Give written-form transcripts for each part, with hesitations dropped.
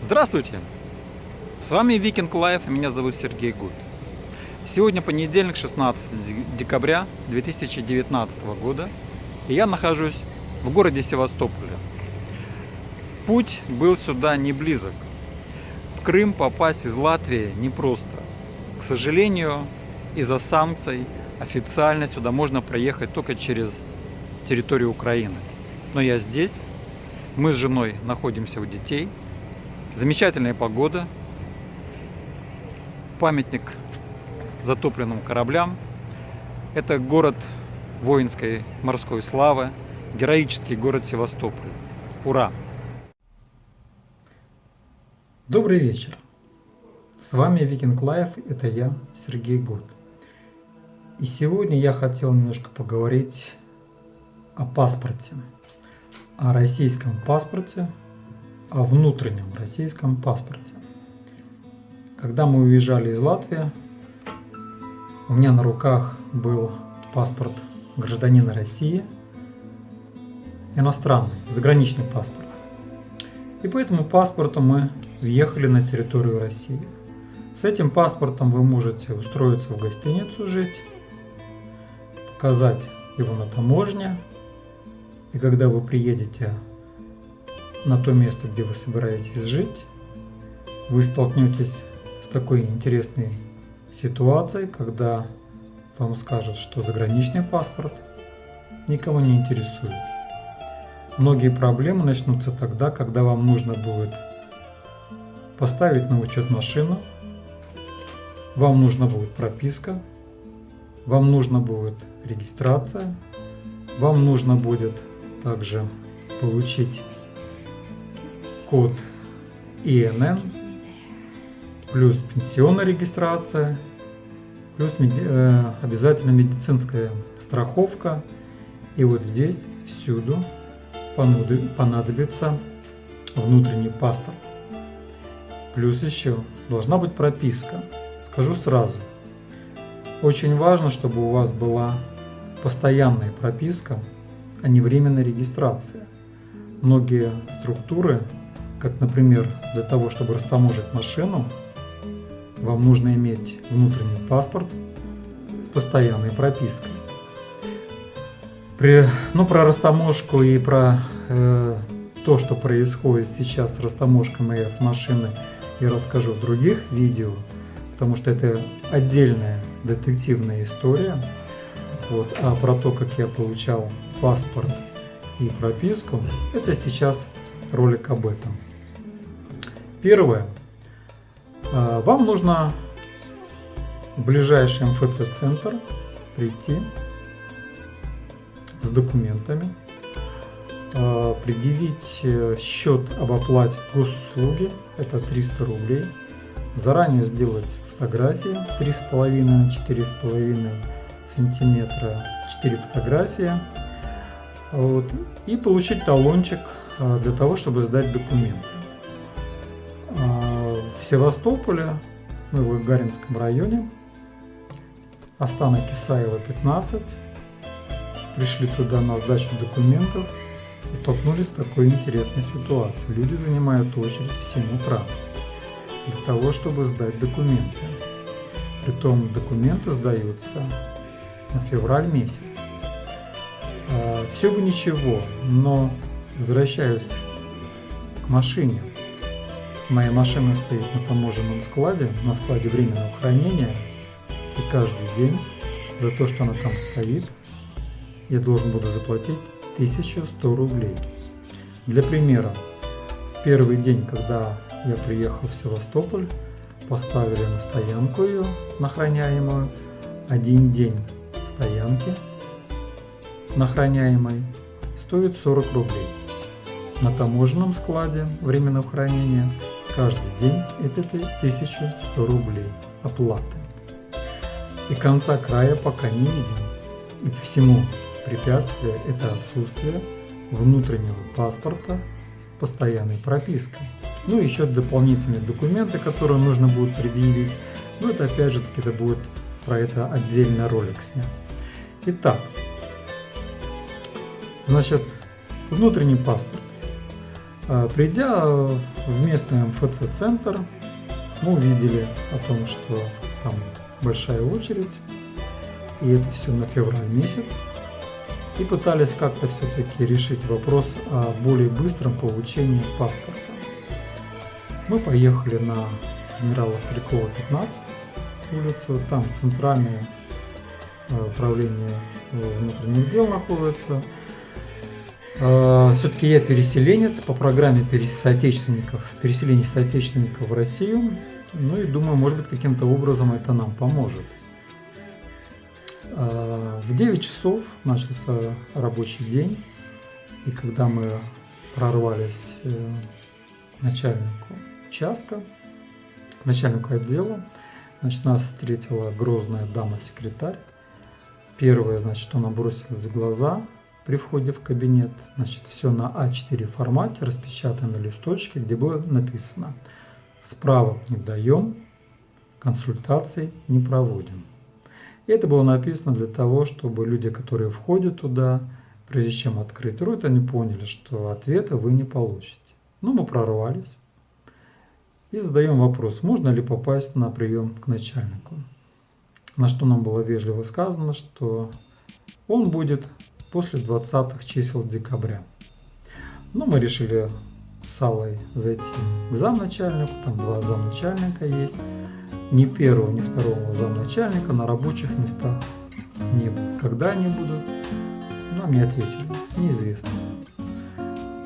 Здравствуйте! С вами Викинг Лайф, и меня зовут Сергей Гуд. Сегодня понедельник, 16 декабря 2019 года, и я нахожусь в городе Севастополе. Путь был сюда не близок. В Крым попасть из Латвии непросто. К сожалению, из-за санкций официально сюда можно проехать только через территорию Украины. Но я здесь, мы с женой находимся у детей. Замечательная погода, памятник затопленным кораблям. Это город воинской морской славы, героический город Севастополь. Ура! Добрый вечер! С вами Викинг Лайф, это я, Сергей Гуд. И сегодня я хотел немножко поговорить о паспорте, о российском паспорте, о внутреннем российском паспорте. Когда мы уезжали из Латвии, у меня на руках был паспорт гражданина России, иностранный, заграничный паспорт. И по этому паспорту мы въехали на территорию России. С этим паспортом вы можете устроиться в гостиницу жить, показать его на таможне, и когда вы приедете на то место, где вы собираетесь жить, вы столкнетесь с такой интересной ситуацией, когда вам скажут, что заграничный паспорт никого не интересует. Многие проблемы начнутся тогда, когда вам нужно будет поставить на учет машину, вам нужна будет прописка, вам нужна будет регистрация, вам нужно будет также получить код ИНН, плюс пенсионная регистрация, плюс обязательно медицинская страховка. И вот здесь всюду понадобится внутренний паспорт. Плюс еще должна быть прописка. Скажу сразу, очень важно, чтобы у вас была постоянная прописка, а не временная регистрация. Многие структуры, как, например, для того, чтобы растаможить машину, вам нужно иметь внутренний паспорт с постоянной пропиской. Про растаможку и про то, что происходит сейчас с растаможкой моей машины, я расскажу в других видео, потому что это отдельная детективная история. А про то, как я получал паспорт и прописку, это сейчас ролик об этом. Первое. Вам нужно в ближайший МФЦ-центр прийти с документами, предъявить счет об оплате госуслуги, это 300 рублей, заранее сделать фотографии 3,5 на 4,5 сантиметра, 4 фотографии, и получить талончик для того, чтобы сдать документы. В Севастополе, мы в Гагаринском районе, Астана Кисаева, 15, пришли туда на сдачу документов и столкнулись с такой интересной ситуацией. Люди занимают очередь в 7 утра для того, чтобы сдать документы. Притом документы сдаются на февраль месяц. Все бы ничего, но возвращаюсь к машине. Моя машина стоит на таможенном складе, на складе временного хранения, и каждый день за то, что она там стоит, я должен буду заплатить 1100 рублей. Для примера, в первый день, когда я приехал в Севастополь, поставили на стоянку ее, на охраняемую, один день стоянки на охраняемой стоит 40 рублей. На таможенном складе временного хранения каждый день это 1100 рублей оплаты. И конца края пока не видим. И всему препятствие – это отсутствие внутреннего паспорта с постоянной пропиской. Ну и еще дополнительные документы, которые нужно будет предъявить. Но это опять же таки будет про это отдельный ролик снят. Итак, значит, внутренний паспорт. Придя в местный МФЦ-центр, мы увидели о том, что там большая очередь, и это все на февраль месяц, и пытались как-то все-таки решить вопрос о более быстром получении паспорта. Мы поехали на генерала Стрелкова, 15 улицу, там центральное управление внутренних дел находится. Все-таки я переселенец по программе переселения соотечественников в Россию. Ну и думаю, может быть, каким-то образом это нам поможет. В 9 часов начался рабочий день. И когда мы прорвались к начальнику участка, к начальнику отдела, значит, нас встретила грозная дама-секретарь. Первое, значит, что нам бросилось в глаза при входе в кабинет, значит, все на А4 формате, распечатано на листочке, где было написано: справок не даем, консультаций не проводим. И это было написано для того, чтобы люди, которые входят туда, прежде чем открыть рот, они поняли, что ответа вы не получите. Ну, мы прорвались и задаем вопрос, можно ли попасть на прием к начальнику. На что нам было вежливо сказано, что он будет после 20-х чисел декабря. Но мы решили с Аллой зайти к замначальнику, там 2 замначальника есть. Ни первого, ни второго замначальника на рабочих местах не было. Когда они будут, нам не ответили, неизвестно.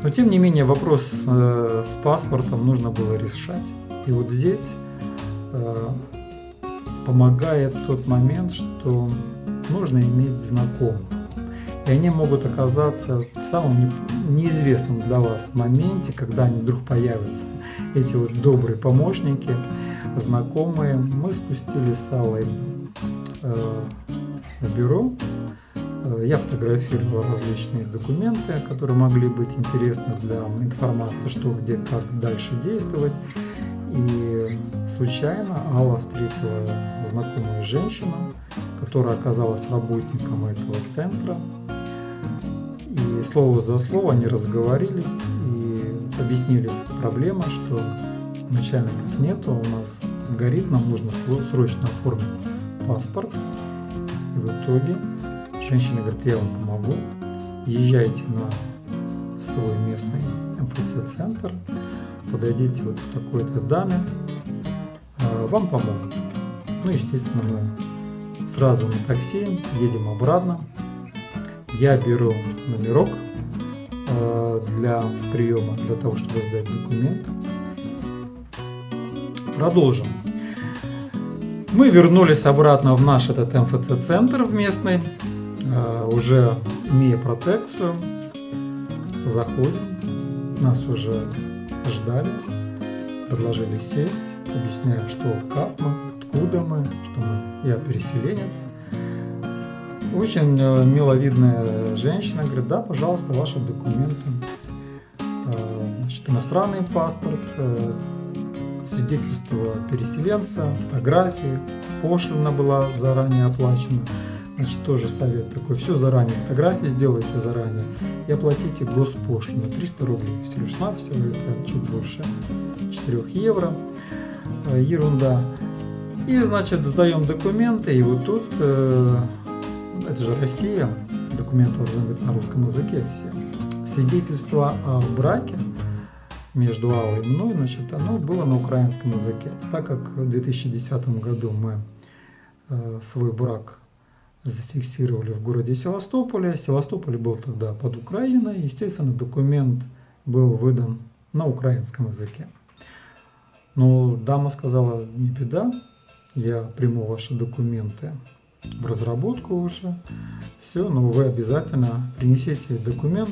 Но тем не менее вопрос с паспортом нужно было решать. И вот здесь помогает тот момент, что нужно иметь знакомых. И они могут оказаться в самом неизвестном для вас моменте, когда они вдруг появятся. Эти вот добрые помощники, знакомые. Мы спустились с Аллой в бюро. Я фотографировал различные документы, которые могли быть интересны для информации, что, где, как дальше действовать. И случайно Алла встретила знакомую женщину, которая оказалась работником этого центра. И слово за слово они разговорились и объяснили проблему, что начальников нету, у нас горит, нам нужно срочно оформить паспорт. И в итоге женщина говорит, я вам помогу, езжайте в свой местный МФЦ-центр, подойдите вот к такой-то даме, вам помогут. Ну, естественно, мы сразу на такси едем обратно. Я беру номерок для приема, для того, чтобы сдать документ. Продолжим. Мы вернулись обратно в наш этот МФЦ-центр в местный, уже имея протекцию. Заходим, нас уже ждали, предложили сесть, объясняем, что, как мы, откуда мы, что я переселенец. Очень миловидная женщина говорит, да, пожалуйста, ваши документы. Значит, иностранный паспорт, свидетельство переселенца, фотографии, пошлина была заранее оплачена. Значит, тоже совет такой, все заранее, фотографии сделайте заранее и оплатите госпошлину, 300 рублей. Всего лишь навсего, это чуть больше 4 евро, ерунда. И, значит, сдаем документы, и вот тут, это же Россия, документы должны быть на русском языке все. Свидетельство о браке между Аллой и мной, значит, оно было на украинском языке. Так как в 2010 году мы свой брак зафиксировали в городе Севастополе. Севастополь был тогда под Украиной. Естественно, документ был выдан на украинском языке. Но дама сказала, не беда, я приму ваши документы в разработку уже. Все, но вы обязательно принесите документ.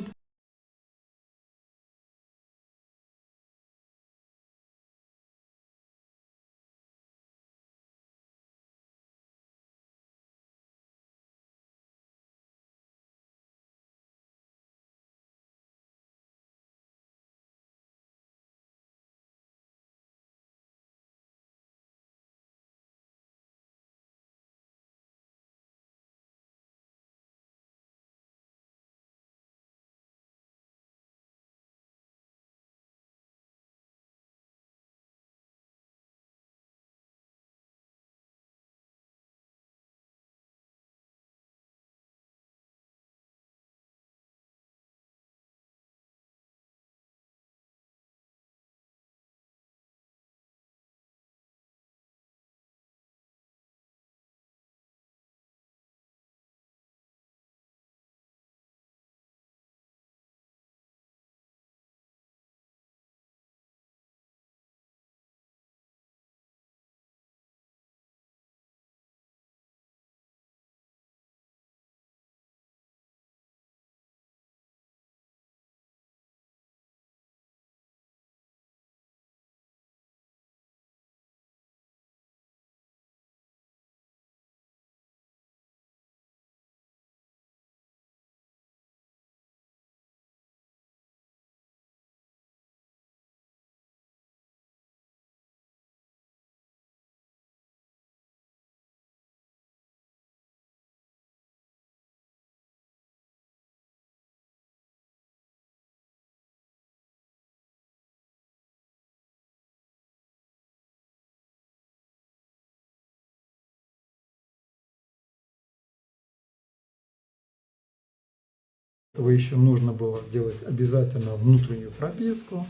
Этого еще нужно было делать обязательно внутреннюю прописку.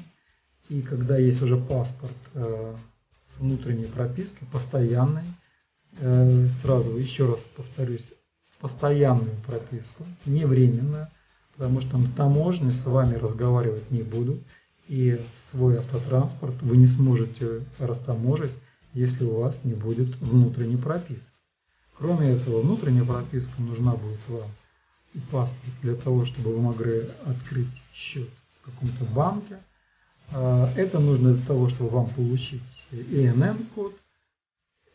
И когда есть уже паспорт с внутренней пропиской, постоянной, сразу еще раз повторюсь, постоянную прописку, не временную, потому что на таможне с вами разговаривать не будут, и свой автотранспорт вы не сможете растаможить, если у вас не будет внутренней прописки. Кроме этого, внутренняя прописка нужна будет вам и паспорт для того, чтобы вы могли открыть счет в каком-то банке. Это нужно для того, чтобы вам получить ИНН-код.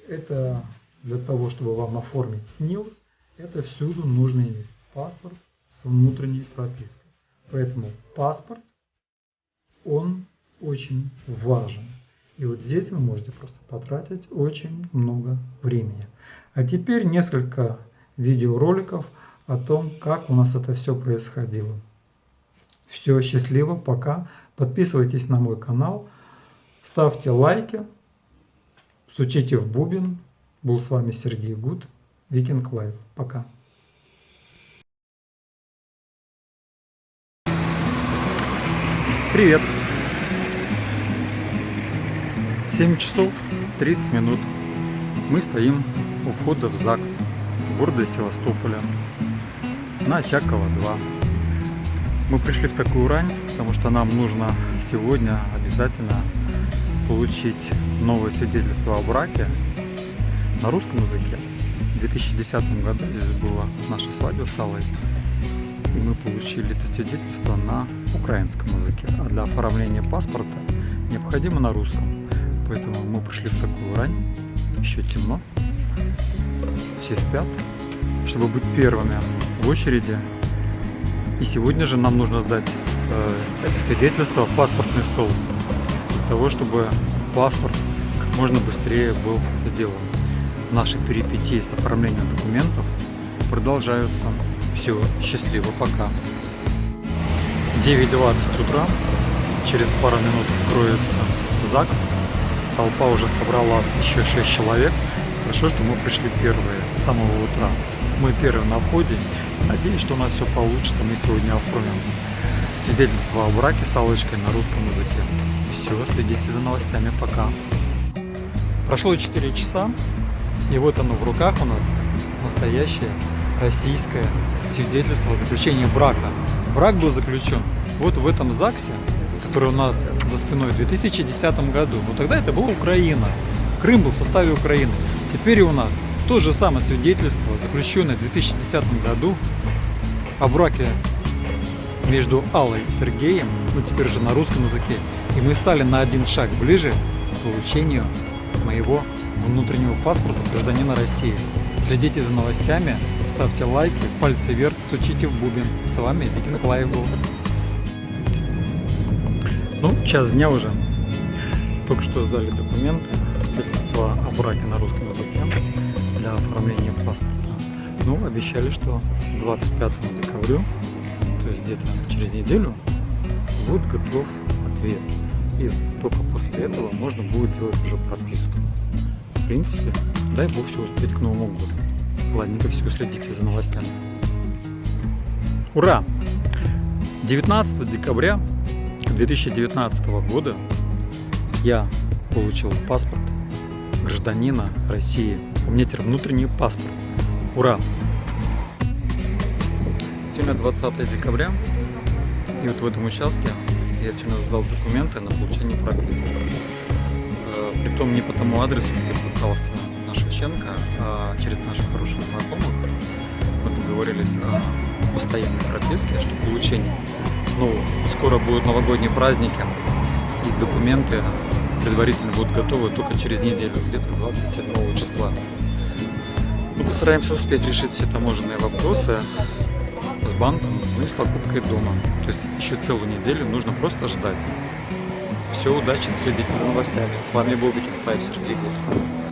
Это для того, чтобы вам оформить СНИЛС. Это всюду нужно иметь паспорт с внутренней пропиской. Поэтому паспорт, он очень важен. И вот здесь вы можете просто потратить очень много времени. А теперь несколько видеороликов о том, как у нас это все происходило. Все, счастливо, пока. Подписывайтесь на мой канал, ставьте лайки, стучите в бубен. Был с вами Сергей Гуд, Викинг Лайф. Пока. Привет! 7 часов 30 минут. Мы стоим у входа в ЗАГС города Севастополя на Очакова 2. Мы пришли в такую рань, потому что нам нужно сегодня обязательно получить новое свидетельство о браке на русском языке. В 2010 году здесь была наша свадьба с Аллой, и мы получили это свидетельство на украинском языке. А для оформления паспорта необходимо на русском. Поэтому мы пришли в такую рань, еще темно, все спят, чтобы быть первыми в очереди. И сегодня же нам нужно сдать это свидетельство в паспортный стол, для того, чтобы паспорт как можно быстрее был сделан. Наши перипетии с оформлением документов продолжаются. Все, счастливо, пока. 9:20 утра, через пару минут откроется ЗАГС. Толпа уже собралась, еще 6 человек. Хорошо, что мы пришли первые с самого утра. Мы первые на входе. Надеюсь, что у нас все получится. Мы сегодня оформим свидетельство о браке с Аллочкой на русском языке. Все, следите за новостями. Пока. Прошло 4 часа. И вот оно в руках у нас. Настоящее российское свидетельство о заключении брака. Брак был заключен вот в этом ЗАГСе, который у нас за спиной в 2010 году. Но тогда это была Украина. Крым был в составе Украины. Теперь у нас то же самое свидетельство, заключенное в 2010 году о браке между Аллой и Сергеем, но теперь уже на русском языке. И мы стали на один шаг ближе к получению моего внутреннего паспорта гражданина России. Следите за новостями, ставьте лайки, пальцы вверх, стучите в бубен. С вами Викинг Лайф был. Ну, час дня уже. Только что сдали документы, свидетельство о браке на русском языке для оформления паспорта. Ну, обещали, что 25 декабря, то есть где-то через неделю, будет готов ответ. И только после этого можно будет делать уже прописку. В принципе, дай бог все успеть к Новому году. Ладненько, все, следите за новостями. Ура! 19 декабря 2019 года я получил паспорт гражданина России. У меня теперь внутренний паспорт. Ура! Сегодня 20 декабря, и вот в этом участке я сегодня сдал документы на получение прописки. Притом не по тому адресу, где пытался на Шевченко, а через наших хороших знакомых. Мы договорились о постоянной прописке, что получение. Ну, скоро будут новогодние праздники, и документы предварительно будут готовы только через неделю, где-то 27 числа. Мы постараемся успеть решить все таможенные вопросы с банком, ну и с покупкой дома. То есть еще целую неделю нужно просто ждать. Все, удачи, следите за новостями. С вами был Викинг Лайф, Сергей Гуд.